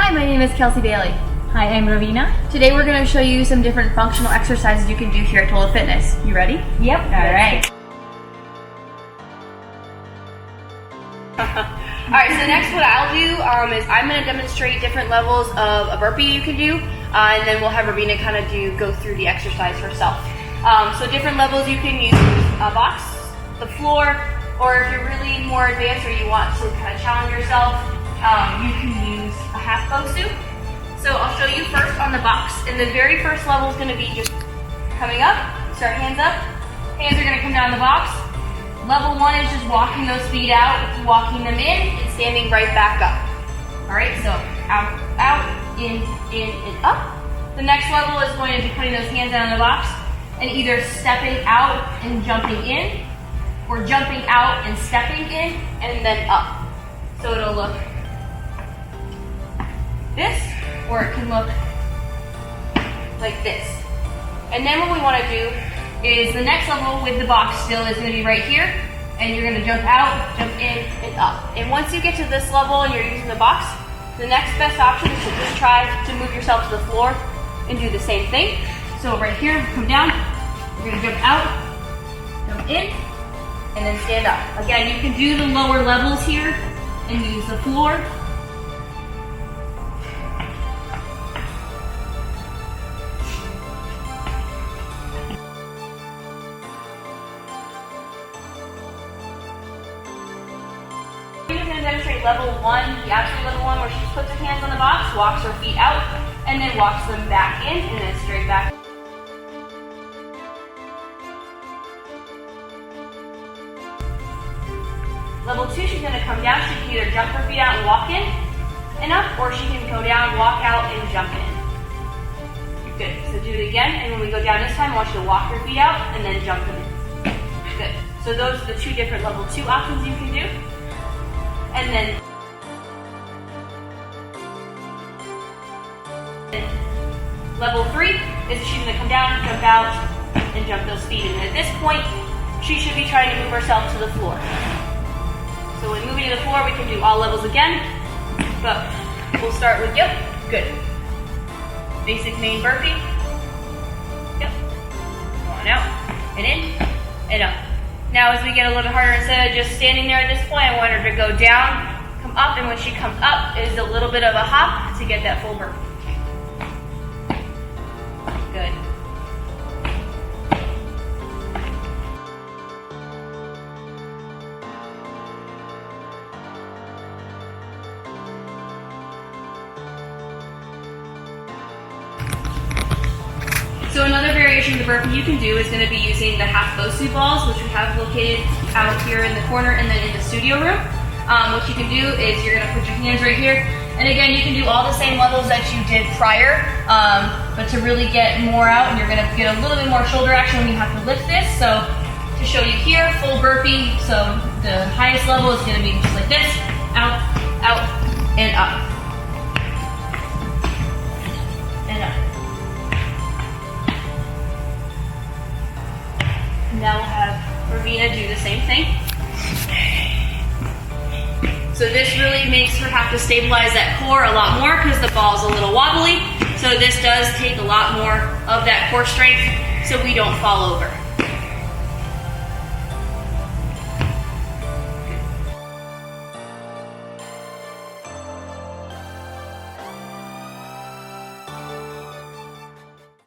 Hi, my name is Kelsie Bailey. Hi, I'm Raveena. Today we're going to show you some different functional exercises you can do here at Total Fitness. You ready? Yep. Alright. Alright, so next what I'll do is I'm going to demonstrate different levels of a burpee you can do, and then we'll have Raveena kind of go through the exercise herself. So different levels you can use a box, the floor, or if you're really more advanced or you want to kind of challenge yourself, you can use a half bow suit. So I'll show you first on the box, and the very first level is going to be just coming up, start hands up, hands are going to come down the box. Level 1 is just walking those feet out, walking them in, and standing right back up. Alright, so out, out, in, and up. The next level is going to be putting those hands down in the box, and either stepping out and jumping in, or jumping out and stepping in, and then up. So it'll look this, or it can look like this. And then what we want to do is the next level with the box still is going to be right here, and you're going to jump out, jump in, and up. And once you get to this level and you're using the box, the next best option is to just try to move yourself to the floor and do the same thing. So right here, come down, you're going to jump out, jump in, and then stand up. Again, you can do the lower levels here and use the floor. We're going to demonstrate level 1, the absolute level 1, where she just puts her hands on the box, walks her feet out, and then walks them back in, and then straight back. Level 2, she's going to come down. She can either jump her feet out and walk in and up, or she can go down, walk out, and jump in. Good. So do it again, and when we go down this time, I want you to walk your feet out and then jump them in. Good. So those are the 2 different level 2 options you can do. And then level 3 is she's going to come down, jump out, and jump those feet. And at this point, she should be trying to move herself to the floor. So when moving to the floor, we can do all levels again, but we'll start with, yep, good. Basic main burpee. Yep. Come on out, and in, and up. Now as we get a little harder, instead of just standing there at this point, I want her to go down, come up, and when she comes up, it is a little bit of a hop to get that full burpee. Good. So another variation of the burpee you can do is going to be using the half bow suit balls, which we have located out here in the corner and then in the studio room. What you can do is you're going to put your hands right here, and again you can do all the same levels that you did prior, but to really get more out, and you're going to get a little bit more shoulder action when you have to lift this. So to show you here, full burpee, so the highest level is going to be just like this, out, out, and up. And up. Now we'll have Raveena do the same thing. So this really makes her have to stabilize that core a lot more because the ball's a little wobbly. So this does take a lot more of that core strength so we don't fall over.